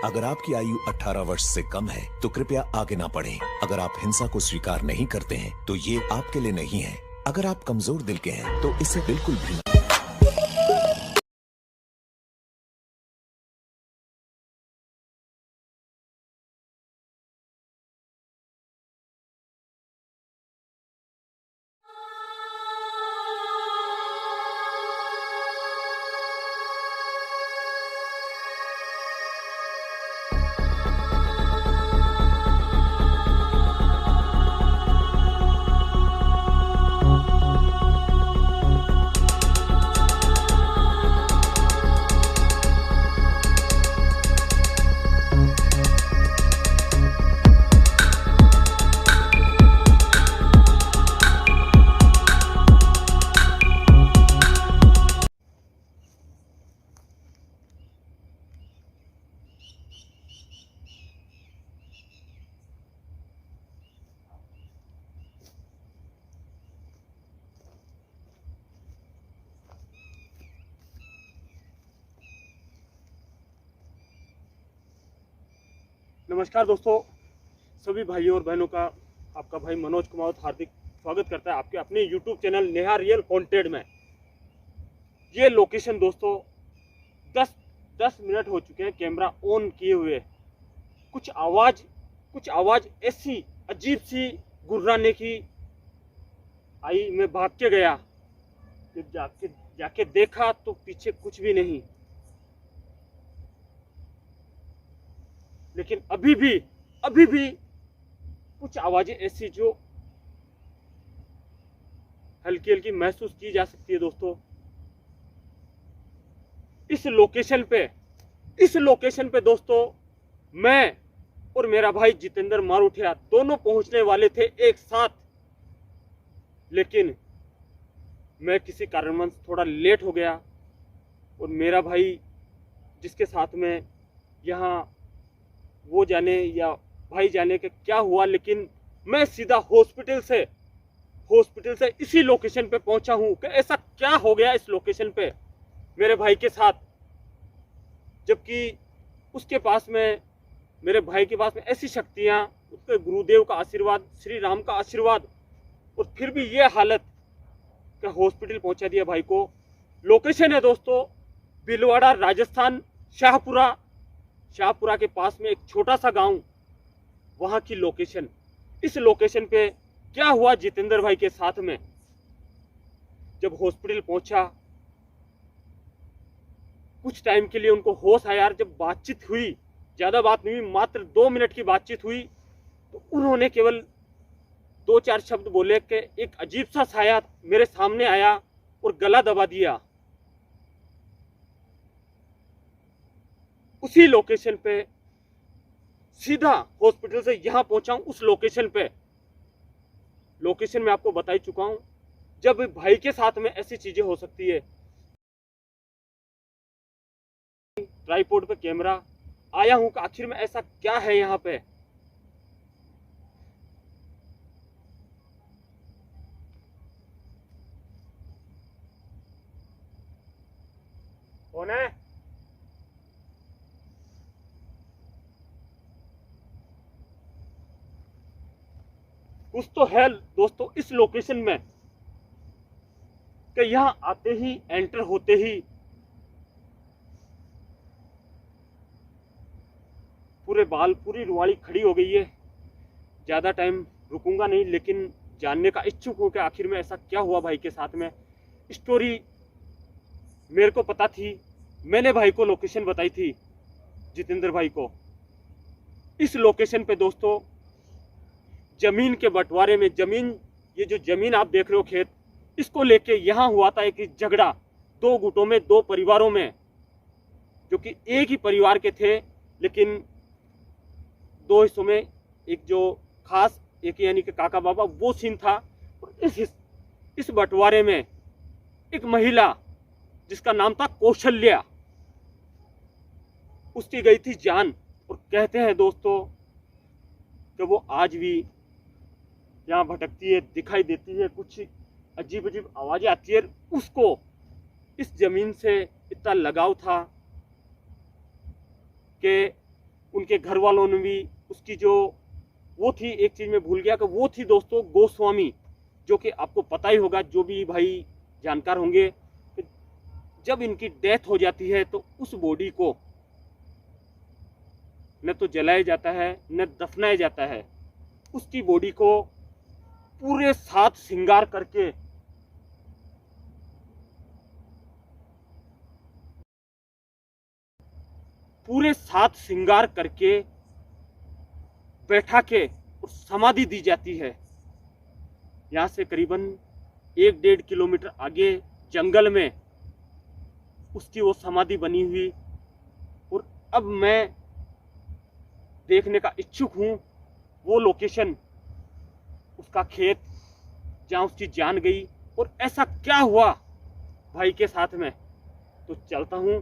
अगर आपकी आयु 18 वर्ष से कम है तो कृपया आगे ना बढ़ें। अगर आप हिंसा को स्वीकार नहीं करते हैं तो ये आपके लिए नहीं है। अगर आप कमजोर दिल के हैं तो इसे बिल्कुल भी नमस्कार दोस्तों, सभी भाइयों और बहनों का आपका भाई मनोज कुमार हार्दिक स्वागत करता है आपके अपने YouTube channel Neha real haunted में। ये लोकेशन दोस्तों 10 मिनट हो चुके हैं कैमरा ऑन किए हुए। कुछ आवाज़ ऐसी अजीब सी गुर्राने की आई। मैं भाग के गया, जब जाके देखा तो पीछे कुछ भी नहीं। लेकिन अभी भी कुछ आवाजें ऐसी जो हल्की हल्की महसूस की जा सकती है दोस्तों। इस लोकेशन पे दोस्तों मैं और मेरा भाई जितेंद्र मारूठिया दोनों पहुंचने वाले थे एक साथ, लेकिन मैं किसी कारणवश थोड़ा लेट हो गया और मेरा भाई जिसके साथ में यहाँ वो जाने या भाई जाने के क्या हुआ, लेकिन मैं सीधा हॉस्पिटल से इसी लोकेशन पे पहुंचा हूं कि ऐसा क्या हो गया इस लोकेशन पे मेरे भाई के साथ। जबकि उसके पास में, मेरे भाई के पास में ऐसी शक्तियां, उसके गुरुदेव का आशीर्वाद, श्री राम का आशीर्वाद, और फिर भी ये हालत कि हॉस्पिटल पहुंचा दिया भाई को। लोकेशन है दोस्तों भीलवाड़ा, राजस्थान, शाहपुरा के पास में एक छोटा सा गांव, वहां की लोकेशन। इस लोकेशन पे क्या हुआ जितेंद्र भाई के साथ में, जब हॉस्पिटल पहुंचा कुछ टाइम के लिए उनको होश आया। जब बातचीत हुई, ज्यादा बात नहीं हुई, मात्र 2 मिनट की बातचीत हुई, तो उन्होंने केवल 2-4 शब्द बोले कि एक अजीब सा साया मेरे सामने आया और गला दबा दिया। उसी लोकेशन पे सीधा हॉस्पिटल से यहां पहुंचा हूं। उस लोकेशन में आपको बता ही चुका हूं। जब भाई के साथ में ऐसी चीजें हो सकती है, ट्राइपॉड पे कैमरा आया हूं कि आखिर में ऐसा क्या है यहाँ पे। कौन है? कुछ तो है दोस्तों इस लोकेशन में कि यहां आते ही, एंटर होते ही पूरे बाल, पूरी रुवाड़ी खड़ी हो गई है। ज्यादा टाइम रुकूंगा नहीं, लेकिन जानने का इच्छुक हूं कि आखिर में ऐसा क्या हुआ भाई के साथ में। स्टोरी मेरे को पता थी, मैंने भाई को लोकेशन बताई थी, जितेंद्र भाई को। इस लोकेशन पे दोस्तों जमीन के बंटवारे में, ये जो जमीन आप देख रहे हो खेत, इसको लेके यहाँ हुआ था एक झगड़ा 2 गुटों में, 2 परिवारों में, जो कि एक ही परिवार के थे, लेकिन 2 हिस्सों में। एक जो खास, एक यानी कि काका बाबा, वो सीन था। और इस बंटवारे में एक महिला जिसका नाम था कौशल्या, उसकी गई थी जान। और कहते हैं दोस्तों कि वो आज भी यहाँ भटकती है, दिखाई देती है, कुछ अजीब अजीब आवाजें आती है। उसको इस जमीन से इतना लगाव था कि उनके घर वालों ने भी उसकी जो वो थी, एक चीज़ मैं भूल गया कि वो थी दोस्तों गोस्वामी, जो कि आपको पता ही होगा, जो भी भाई जानकार होंगे, कि जब इनकी डेथ हो जाती है तो उस बॉडी को न तो जलाया जाता है न दफनाया जाता है। उसकी बॉडी को पूरे साथ श्रृंगार करके बैठा के और समाधि दी जाती है। यहाँ से करीबन 1-1.5 किलोमीटर आगे जंगल में उसकी वो समाधि बनी हुई। और अब मैं देखने का इच्छुक हूँ वो लोकेशन, उसका खेत जहाँ उसकी जान गई, और ऐसा क्या हुआ भाई के साथ में। तो चलता हूँ।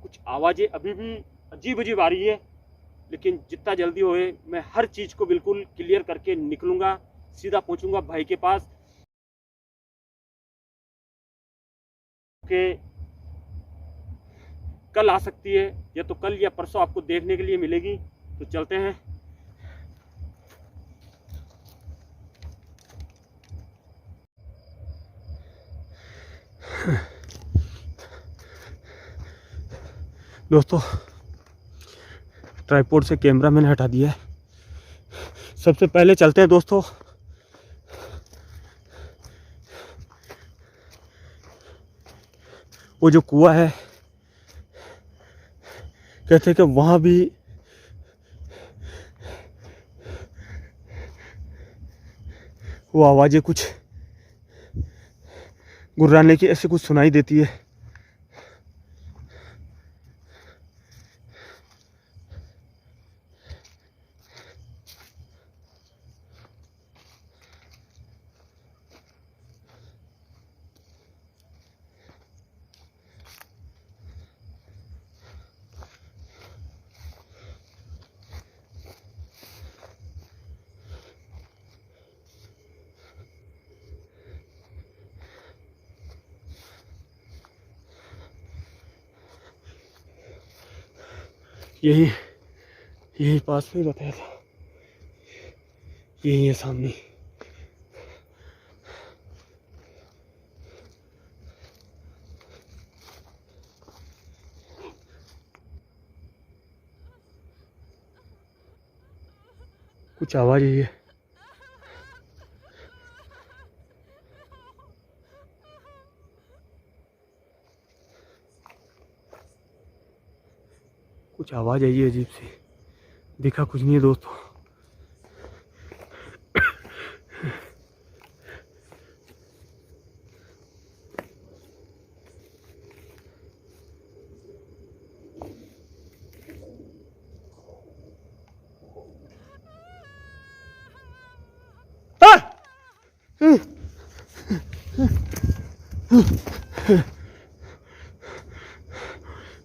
कुछ आवाज़ें अभी भी अजीब अजीब आ रही है, लेकिन जितना जल्दी होए मैं हर चीज़ को बिल्कुल क्लियर करके निकलूँगा, सीधा पहुँचूँगा भाई के पास के कल आ सकती है, या तो कल या परसों आपको देखने के लिए मिलेगी। तो चलते हैं। दोस्तों ट्राइपॉड से कैमरा मैंने हटा दिया है। सबसे पहले चलते हैं दोस्तों वो जो कुआं है, कहते हैं कि वहाँ भी वो आवाज़ें कुछ गुर्राने की ऐसे कुछ सुनाई देती है। यही पास में बताया था, यही है सामने। कुछ आवाज यही है। कुछ आवाज आई है अजीब सी, दिखा कुछ नहीं है दोस्तों।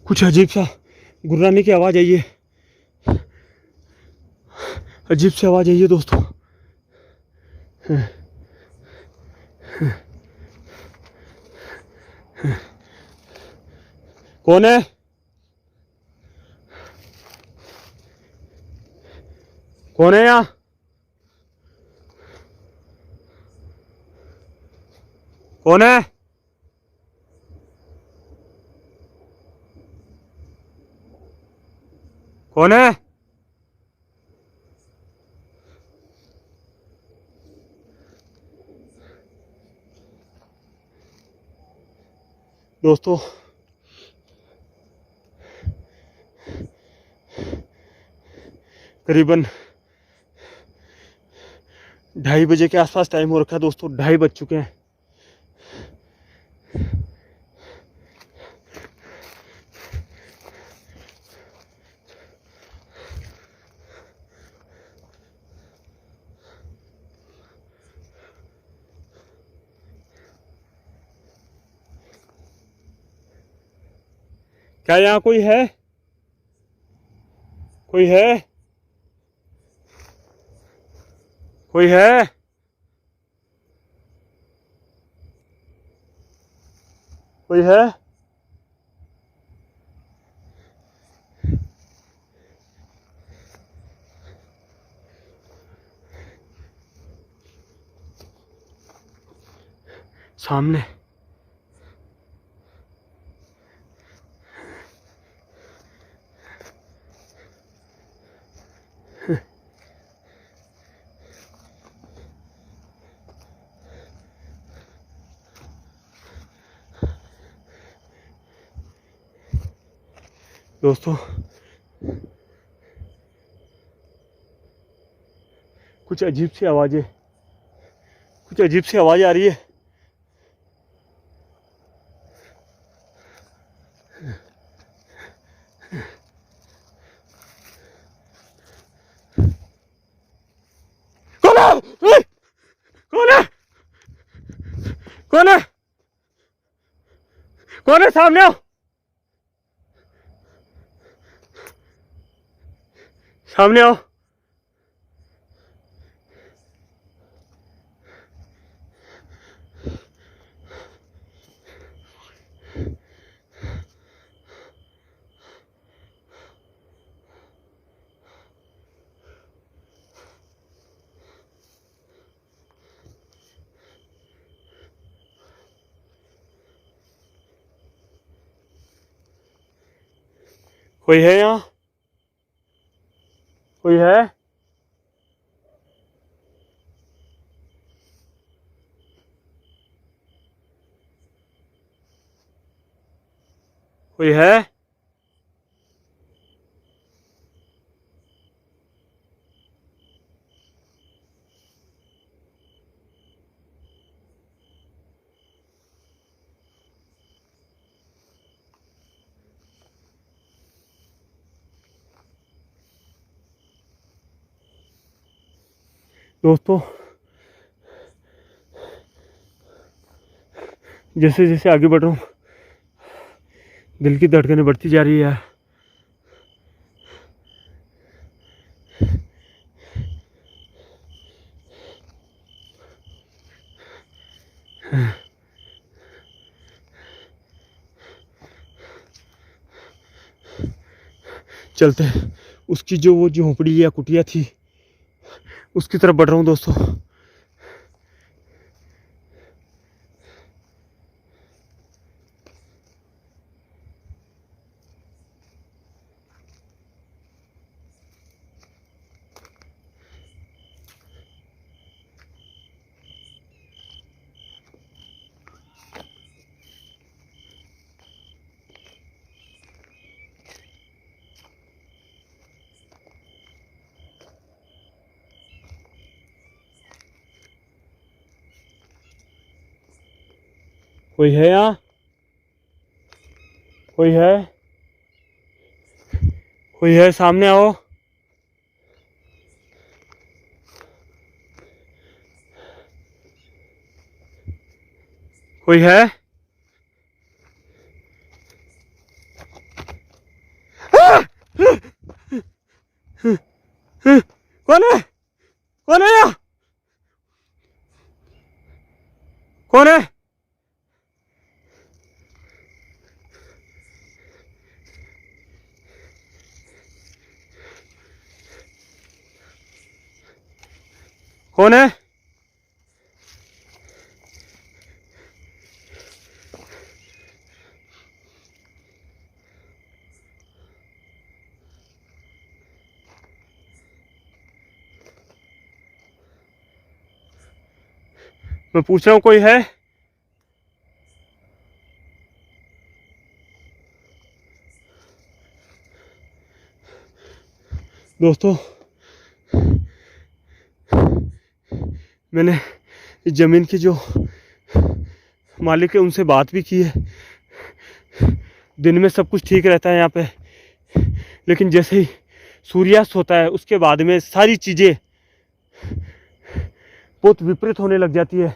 कुछ अजीब सा गुर्राने की आवाज आई है, अजीब सी आवाज आई है दोस्तों। कौन है? कौन है यहाँ? कौन है? कौन है? दोस्तों करीबन 2:30 बजे के आसपास टाइम हो रखा है दोस्तों, 2:30 बज चुके हैं। क्या यहाँ कोई है? कोई है? कोई है? कोई है? सामने दोस्तों कुछ अजीब सी आवाज़ें, कुछ अजीब सी आवाज़ आ रही है। कौन है? ओए! कौन है? कौन है? कौन है? सामने आओ, सामने आओ। कोई है यहाँ? कोई है? कोई है? दोस्तों जैसे जैसे आगे बढ़ रहा हूँ दिल की धड़कनें बढ़ती जा रही है यार। चलते हैं, उसकी जो वो झोंपड़ी या कुटिया थी उसकी तरफ बढ़ रहा हूँ दोस्तों। कोई है यहाँ? कोई है? कोई है? सामने आओ। कोई है? कौन है? कौन है यहाँ? कौन है? कौन है? मैं पूछ रहा हूँ कोई है? दोस्तों मैंने ज़मीन के जो मालिक है उनसे बात भी की है। दिन में सब कुछ ठीक रहता है यहाँ पे, लेकिन जैसे ही सूर्यास्त होता है उसके बाद में सारी चीज़ें बहुत विपरीत होने लग जाती है।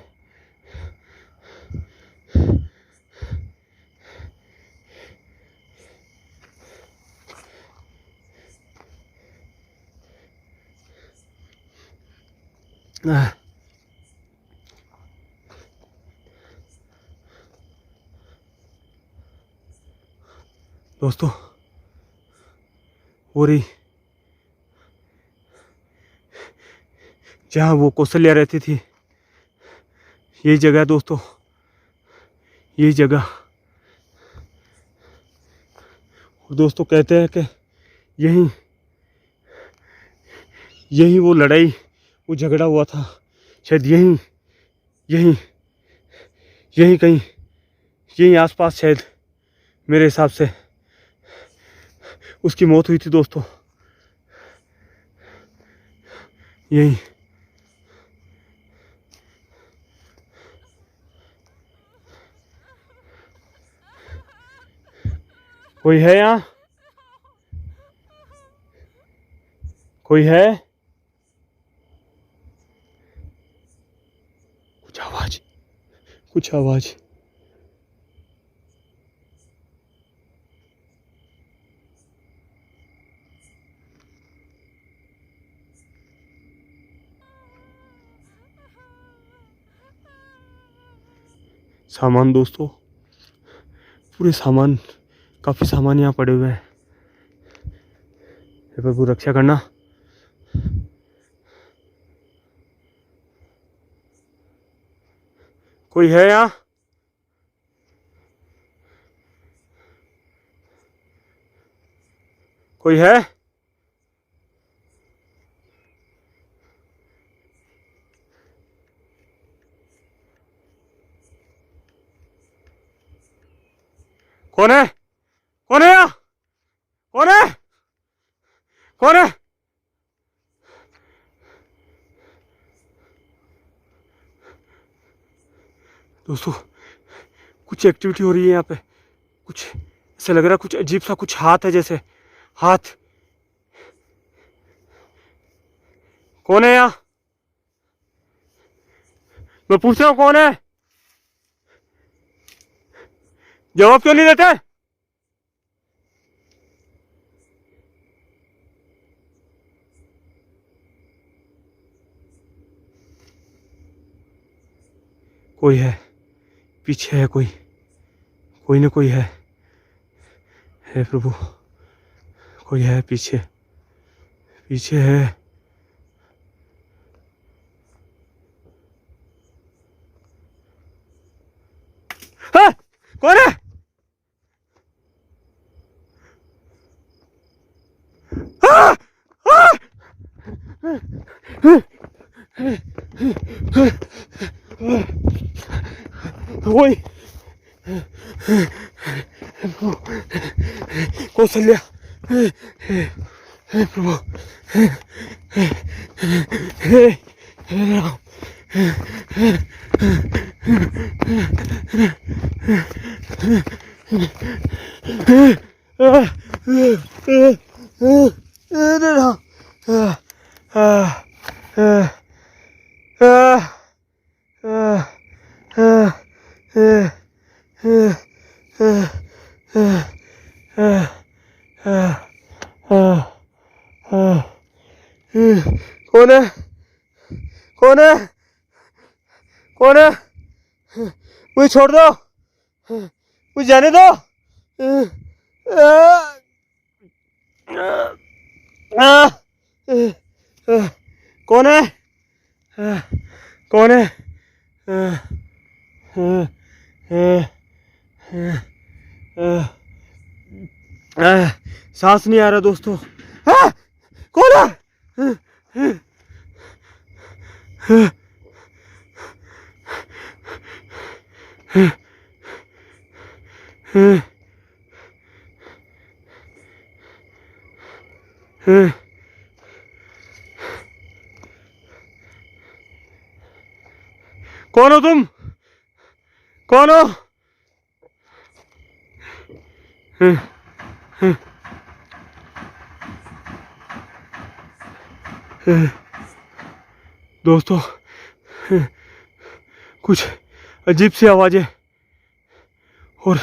दोस्तों वो रही जहाँ वो कौशल्या रहती थी, यही जगह दोस्तों। ये जगह। और दोस्तों कहते हैं कि यही वो लड़ाई, वो झगड़ा हुआ था शायद यहीं कहीं, यहीं आसपास शायद मेरे हिसाब से उसकी मौत हुई थी दोस्तों, यहीं। कोई है यहाँ? कोई है? कुछ आवाज। सामान दोस्तों, पूरे सामान, काफी सामान यहाँ पड़े हुए हैं। हे प्रभु रक्षा करना। कोई है यहाँ? कोई है? कौन है? कौन है यहाँ? कौन है? कौन है? दोस्तों कुछ एक्टिविटी हो रही है यहाँ पे, कुछ ऐसा लग रहा है, कुछ अजीब सा कुछ हाथ है, जैसे हाथ। कौन है यहाँ? मैं पूछ रहा हूँ कौन है? जवाब क्यों नहीं देते? कोई है पीछे, है कोई, कोई ना कोई है। हे प्रभु, कोई है पीछे, पीछे है। हाँ! कौन है? हाँ! हाँ! वही कौशल्या, हे प्रभु, हे राम, कौन है? कौन है? कौन है? मुझे छोड़ दो, मुझे जाने दो। कौन है? कौन है? सांस नहीं आ रहा दोस्तों। कौन है? कौन हो तुम? कौन हो? दोस्तों कुछ अजीब सी आवाजें, और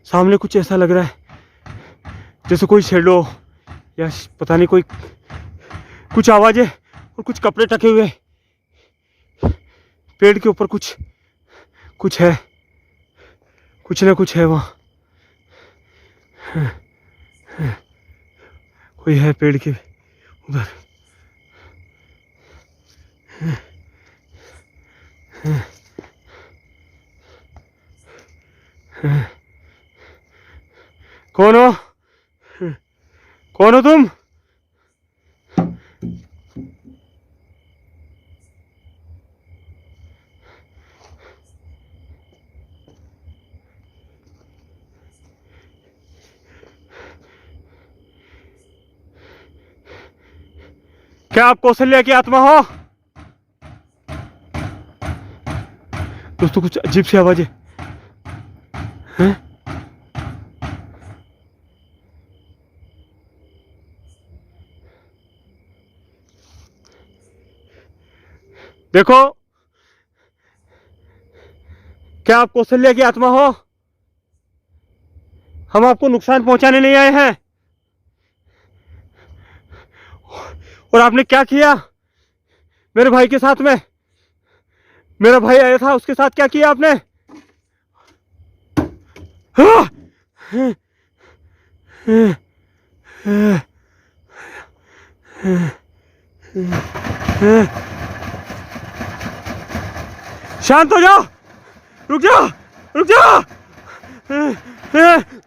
सामने कुछ ऐसा लग रहा है जैसे कोई शेडो या पता नहीं, कोई कुछ आवाजें और कुछ कपड़े टके हुए पेड़ के ऊपर। कुछ है, कुछ ना कुछ है वहाँ। कोई है पेड़ के उधर। कौन हो? कौन हो तुम? क्या आप कौशल्या की आत्मा हो? दोस्तों कुछ अजीब सी आवाज है। देखो, क्या आप कौशल्या की आत्मा हो? हम आपको नुकसान पहुंचाने नहीं आए हैं। और आपने क्या किया मेरे भाई के साथ में? मेरा भाई आया था, उसके साथ क्या किया आपने? शांत हो जाओ, रुक जाओ, रुक जाओ,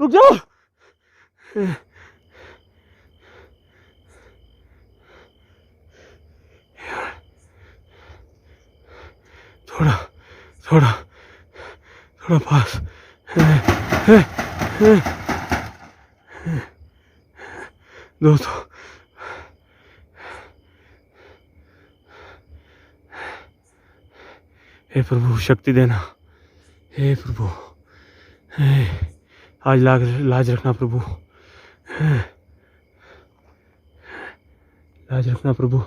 रुक जाओ। थोड़ा थोड़ा थोड़ा पास। दोस्तों हे प्रभु शक्ति देना, हे प्रभु, आज लाज रखना प्रभु, लाज रखना प्रभु।